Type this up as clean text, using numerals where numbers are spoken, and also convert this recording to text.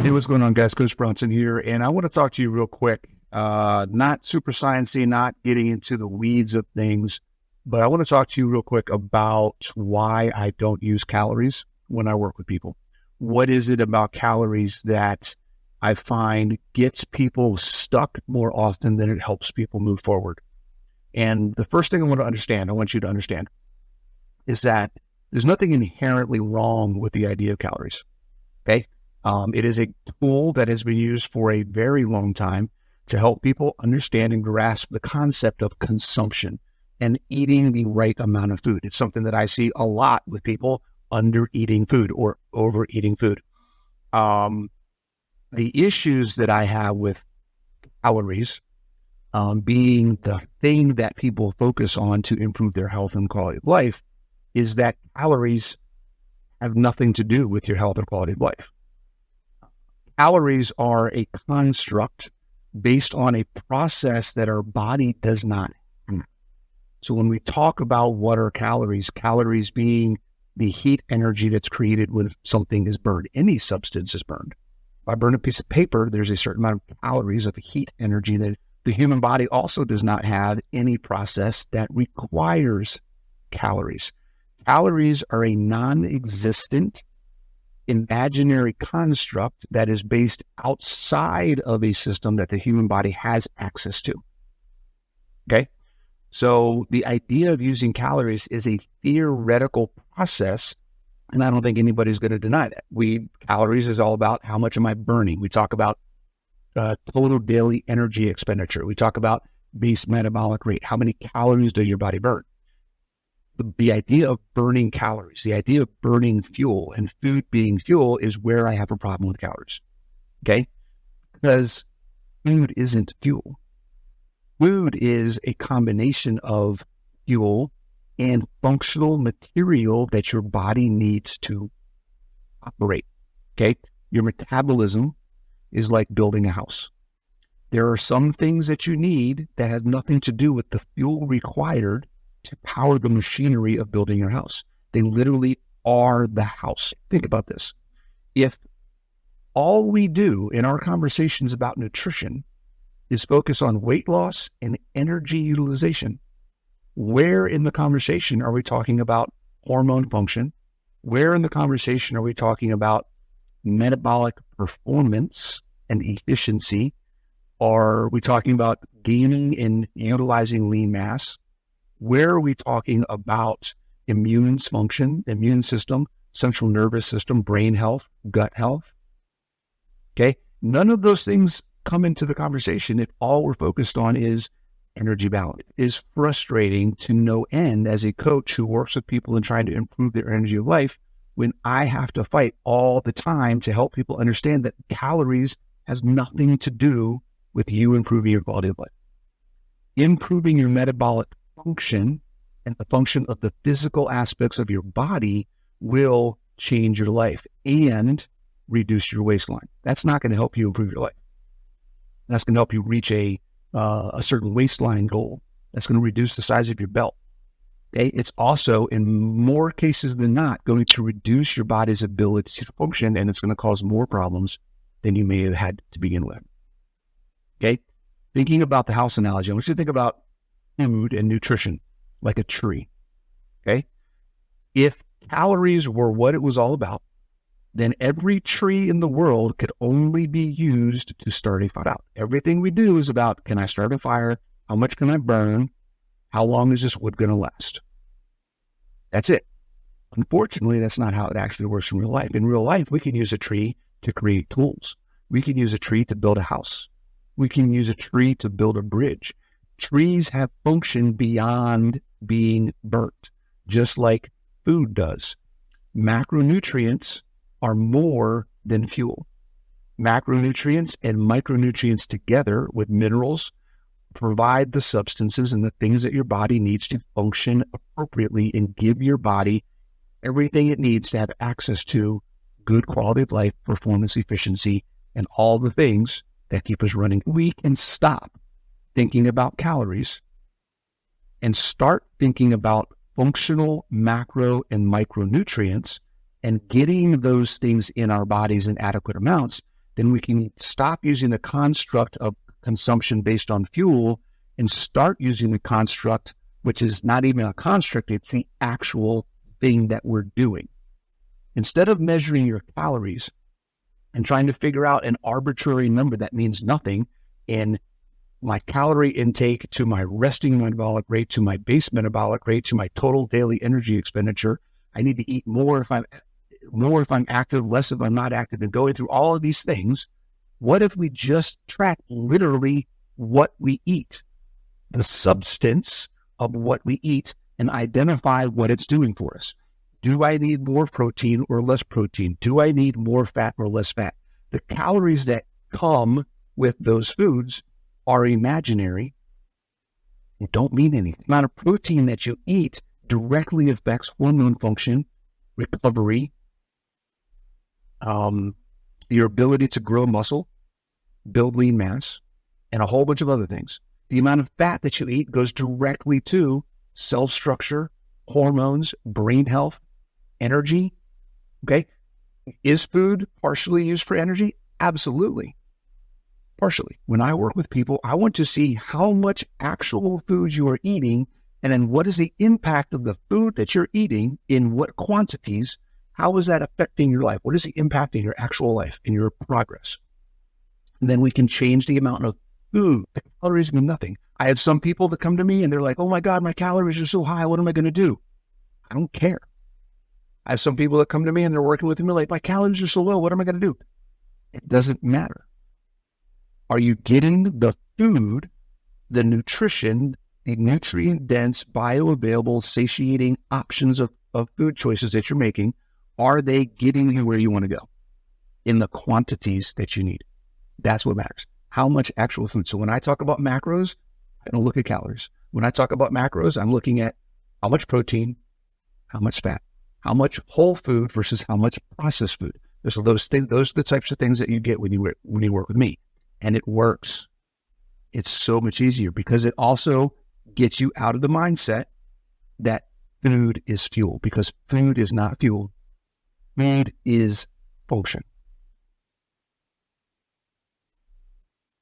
Hey, what's going on, guys? Coach Bronson here, and I want to talk to you real quick. Not super sciencey, not getting into the weeds of things, but I want to talk to you real quick about why I don't use calories when I work with people. What is it about calories that I find gets people stuck more often than it helps people move forward? And the first thing I want you to understand, is that there's nothing inherently wrong with the idea of calories, okay? It is a tool that has been used for a very long time to help people understand and grasp the concept of consumption and eating the right amount of food. It's something that I see a lot with people under eating food or overeating food. The issues that I have with calories being the thing that people focus on to improve their health and quality of life is that calories have nothing to do with your health and quality of life. Calories are a construct based on a process that our body does not have. So when we talk about what are calories being the heat energy that's created when something is burned, any substance is burned. If I burn a piece of paper, there's a certain amount of calories of heat energy that the human body also does not have any process that requires calories. Calories are a non-existent imaginary construct that is based outside of a system that the human body has access to. Okay? So the idea of using calories is a theoretical process, and I don't think anybody's going to deny that. Calories is all about how much am I burning. We talk about total daily energy expenditure. We talk about base metabolic rate. How many calories does your body burn? The idea of burning calories, the idea of burning fuel and food being fuel is where I have a problem with calories, okay? Because food isn't fuel. Food is a combination of fuel and functional material that your body needs to operate, okay? Your metabolism is like building a house. There are some things that you need that have nothing to do with the fuel required to power the machinery of building your house. They literally are the house. Think about this. If all we do in our conversations about nutrition is focus on weight loss and energy utilization, where in the conversation are we talking about hormone function? Where in the conversation are we talking about metabolic performance and efficiency? Are we talking about gaining and utilizing lean mass? Where are we talking about immune function, immune system, central nervous system, brain health, gut health? Okay, none of those things come into the conversation if all we're focused on is energy balance. It is frustrating to no end as a coach who works with people and trying to improve their energy of life when I have to fight all the time to help people understand that calories has nothing to do with you improving your quality of life. Improving your metabolic function and the function of the physical aspects of your body will change your life and reduce your waistline. That's not going to help you improve your life. That's going to help you reach a certain waistline goal. That's going to reduce the size of your belt. Okay? It's also, in more cases than not, going to reduce your body's ability to function, and it's going to cause more problems than you may have had to begin with. Okay? Thinking about the house analogy, I want you to think about food and nutrition like a tree, okay? If calories were what it was all about, then every tree in the world could only be used to start a fire. Everything we do is about, can I start a fire? How much can I burn? How long is this wood going to last? That's it. Unfortunately, that's not how it actually works in real life. In real life, we can use a tree to create tools. We can use a tree to build a house. We can use a tree to build a bridge. Trees have function beyond being burnt, just like food does. Macronutrients are more than fuel. Macronutrients and micronutrients together with minerals provide the substances and the things that your body needs to function appropriately and give your body everything it needs to have access to good quality of life, performance, efficiency, and all the things that keep us running. We can stop thinking about calories and start thinking about functional macro and micronutrients and getting those things in our bodies in adequate amounts, then we can stop using the construct of consumption based on fuel and start using the construct, which is not even a construct, it's the actual thing that we're doing. Instead of measuring your calories and trying to figure out an arbitrary number that means nothing in my calorie intake to my resting metabolic rate, to my base metabolic rate, to my total daily energy expenditure, I need to eat more if I'm active, less if I'm not active, and going through all of these things. What if we just track literally what we eat, the substance of what we eat, and identify what it's doing for us? Do I need more protein or less protein? Do I need more fat or less fat? The calories that come with those foods are imaginary and don't mean anything. The amount of protein that you eat directly affects hormone function, recovery, your ability to grow muscle, build lean mass, and a whole bunch of other things. The amount of fat that you eat goes directly to cell structure, hormones, brain health, energy. Okay. Is food partially used for energy? Absolutely. Partially. When I work with people, I want to see how much actual food you are eating, and then what is the impact of the food that you're eating in what quantities. How is that affecting your life? What is the impact in your actual life, in your progress? And then we can change the amount of food. The calories mean nothing. I have some people that come to me and they're like, oh my God, my calories are so high. What am I going to do? I don't care. I have some people that come to me and they're working with me like, my calories are so low. What am I going to do? It doesn't matter. Are you getting the food, the nutrition, the nutrient-dense, bioavailable, satiating options of food choices that you're making? Are they getting you where you want to go in the quantities that you need? That's what matters. How much actual food. So when I talk about macros, I don't look at calories. When I talk about macros, I'm looking at how much protein, how much fat, how much whole food versus how much processed food. So those things, those are the types of things that you get when you work with me. And it works. It's so much easier because it also gets you out of the mindset that food is fuel, because food is not fuel. Food is function.